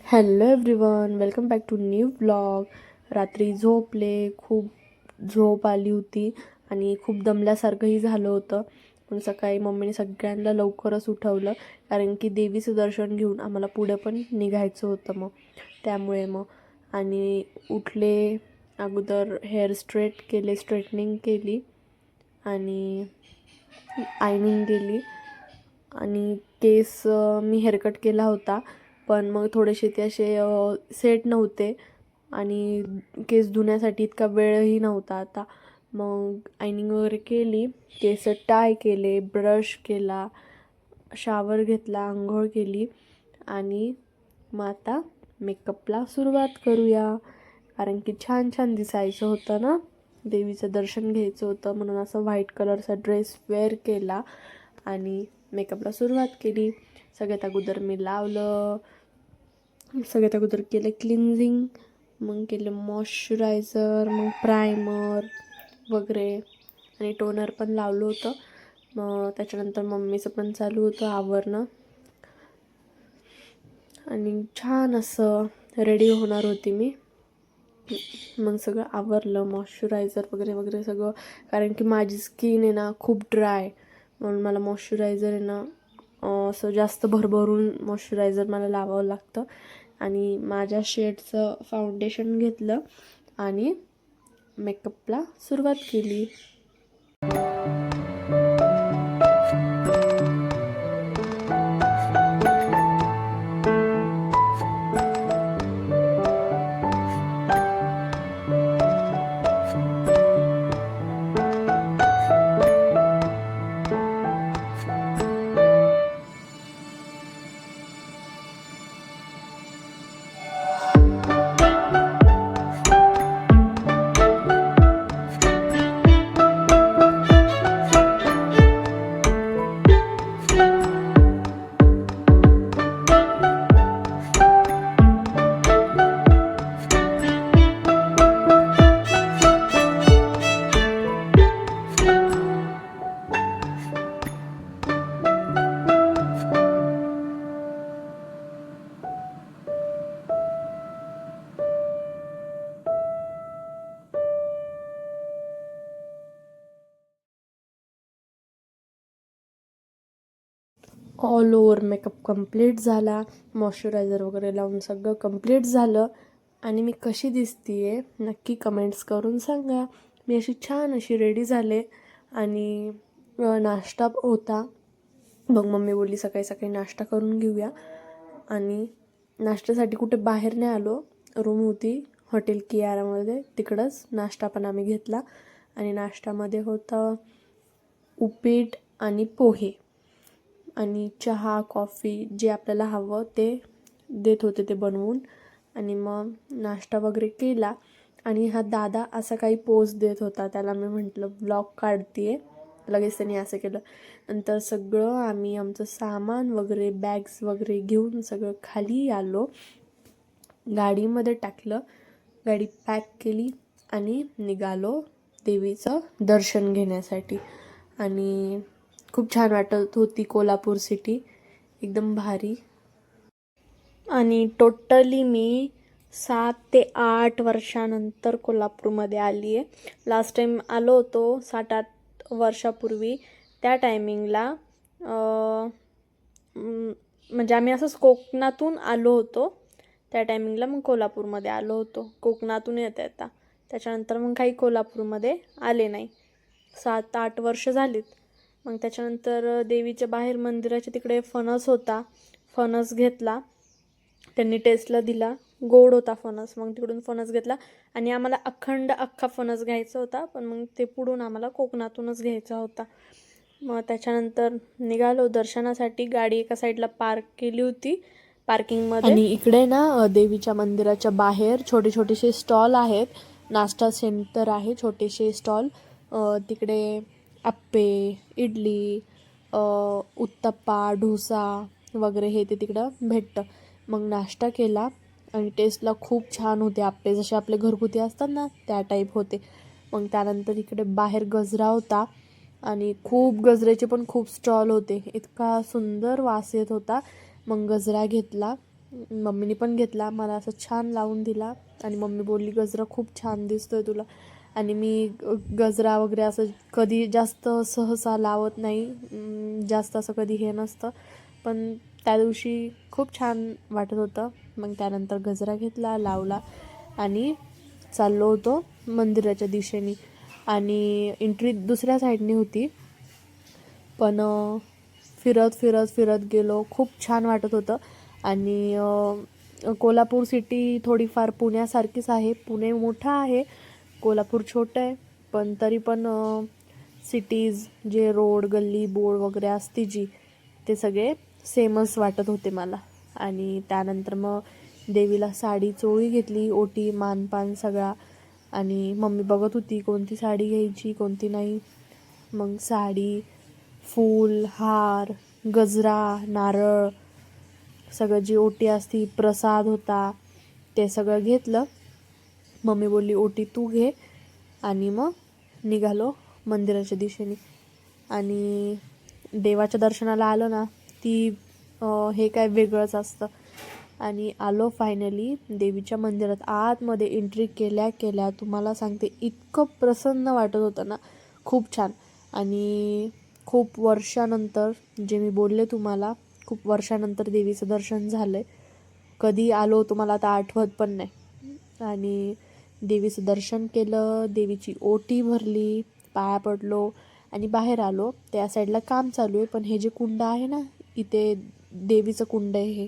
Hello everyone, welcome back to new blog. रात्री झोपले, खूप झोप आली होती आणि खूप दमल्यासारखंही झालं होतं. पण सकाळी मम्मीने सगळ्यांना लवकरच उठवलं, कारण की देवीचं दर्शन घेऊन आम्हाला पुढे पण निघायचं होतं. त्यामुळे आणि उठले, अगोदर हेअर स्ट्रेट केले, स्ट्रेटनिंग केली आणि आयनिंग केली आणि केस मी हेअरकट केला होता, पण मग थोडेसे ते असे सेट नव्हते आणि केस धुण्यासाठी इतका वेळही नव्हता आता. मग आयनिंग वगैरे केली, केस टाय केले, ब्रश केला, शावर घेतला, आंघोळ केली आणि मग आता मेकअपला सुरुवात करूया. कारण की छान छान दिसायचं होतं ना, देवीचं दर्शन घ्यायचं होतं, म्हणून असं व्हाईट कलरचा ड्रेस वेअर केला आणि मेकअपला सुरुवात केली. सगळ्यात अगोदर मी लावलं, सगळ्यात अगोदर केलं क्लिन्झिंग, मग केलं मॉइश्चरायझर, मग प्रायमर वगैरे आणि टोनर पण लावलं होतं. मग त्याच्यानंतर मम्मीचं पण चालू होतं आवरणं आणि छान असं रेडी होणार होती मी. मग सगळं आवरलं, मॉइश्चरायझर वगैरे वगैरे सगळं, कारण की माझी स्किन आहे ना खूप ड्राय, म्हणून मला मॉइश्चरायझर आहे ना असं जास्त भरभरून मॉइश्चरायझर मला लावावं लागतं. आणि माझ्या शेडचं फाउंडेशन घेतलं आणि मेकअपला सुरुवात केली. ऑल ओव्हर मेकअप कंप्लीट झाला, मॉइश्चरायझर वगैरे लावून सगळं कंप्लीट झालं. आणि मी कशी दिसतीये नक्की कमेंट्स करून सांगा. मी अशी छान अशी रेडी झाले आणि नाश्ता होता. मग मम्मी बोलली सकाळी सकाळी नाश्ता करून घेऊया, आणि नाश्त्यासाठी कुठे बाहेर नाही आलो, रूम होती हॉटेल कियारामध्ये, तिकडंच नाश्ता पण आम्ही घेतला. आणि नाश्त्यामध्ये होतं उपीट आणि पोहे आणि चहा, कॉफी, जे आपल्याला हवं ते देत होते ते बनवून. आणि मग नाश्ता वगैरे केला आणि हा दादा असा काही पोज देत होता, त्याला मी म्हटलं ब्लॉग काढते, लगेच त्यांनी असं केलं. नंतर सगळं आम्ही आमचं सामान वगैरे, बॅग्स वगैरे घेऊन सगळं खाली आलो, गाडीमध्ये टाकलं, गाडी पॅक केली आणि निघालो देवीचं दर्शन घेण्यासाठी. आणि खूप छान वाटत होती कोल्हापूर सिटी, एकदम भारी. आणि टोटली मी 7 ते 8 वर्षानंतर कोल्हापूरमध्ये आली आहे. लास्ट टाईम आलो होतो 7-8 वर्षापूर्वी, त्या टायमिंगला म्हणजे आम्ही असंच कोकणातून आलो होतो त्या टायमिंगला, मग कोल्हापूरमध्ये आलो होतो. कोकणातून येता त्याच्यानंतर मग काही कोल्हापूरमध्ये आले नाही, 7-8 वर्ष झालीत. मग त्याच्यानंतर देवीच्या बाहेर मंदिराच्या तिकडे फणस होता, फणस घेतला, त्यांनी टेस्टला दिला, गोड होता फणस. मग तिकडून फणस घेतला आणि आम्हाला अख्खा फणस घ्यायचा होता, पण मग ते पुढून आम्हाला कोकणातूनच घ्यायचा होता. मग त्याच्यानंतर निघालो दर्शनासाठी. गाडी एका साईडला पार्क केली होती पार्किंगमध्ये. आणि इकडे ना देवीच्या मंदिराच्या बाहेर छोटे छोटेसे स्टॉल आहेत, नाश्ता सेंटर आहे, छोटेसे स्टॉल. तिकडे आप्पे, इडली, उत्तप्पा, डोसा वगैरे हे ते तिकडं भेटतं. मग नाश्ता केला आणि टेस्टला खूप छान होते आप्पे, जसे आपले घरगुती असतात ना त्या टाईप होते. मग त्यानंतर इकडे बाहेर गजरा होता आणि खूप गजऱ्याचे पण खूप स्टॉल होते, इतका सुंदर वास येत होता. मग गजरा घेतला मम्मीने पण घेतला, मला असं छान लावून दिला आणि मम्मी बोलली गजरा खूप छान दिसतोय तुला. आणि मी गजरा वगैरे असं कधी जास्त सहसा लावत नाही, जास्त असं कधी हे नसतं, पण त्या दिवशी खूप छान वाटत होतं. मग त्यानंतर गजरा घेतला, लावला आणि चाललो होतो मंदिराच्या दिशेने. आणि एंट्री दुसऱ्या साईडने होती, पण फिरत फिरत फिरत गेलो, खूप छान वाटत होतं. आणि कोल्हापूर सिटी थोडीफार पुण्यासारखीच आहे. पुणे मोठं आहे, कोल्हापूर छोटं आहे, पण तरी पण सिटीज जे रोड गल्ली बोर्ड वगैरे असते जी, ते सगळे सेमच वाटत होते मला. आणि त्यानंतर मग देवीला साडी चोळी घेतली, ओटी मानपान सगळा. आणि मम्मी बघत होती कोणती साडी घ्यायची कोणती नाही. मग साडी, फूल, हार, गजरा, नारळ, सगळं जी ओटी असती, प्रसाद होता, ते सगळं घेतलं. मम्मी बोलली ओटी तू घे. आणि मग निघालो मंदिराच्या दिशेने. आणि देवाच्या दर्शनाला आलो ना, ती हे काय वेगळंच असतं. आणि आलो फायनली देवीच्या मंदिरात. आतमध्ये एंट्री केल्या केल्या तुम्हाला सांगते इतकं प्रसन्न वाटत होतं ना, खूप छान. आणि खूप वर्षानंतर, जे मी बोलले तुम्हाला, खूप वर्षानंतर देवीचं दर्शन झालं आहे. कधी आलो तुम्हाला आता आठवत पण नाही. आणि देवीचं दर्शन केलं, देवीची ओटी भरली, पाया पडलो आणि बाहेर आलो. त्या साईडला काम चालू आहे, पण हे जे कुंड आहे ना, इथे देवीचं कुंड आहे हे,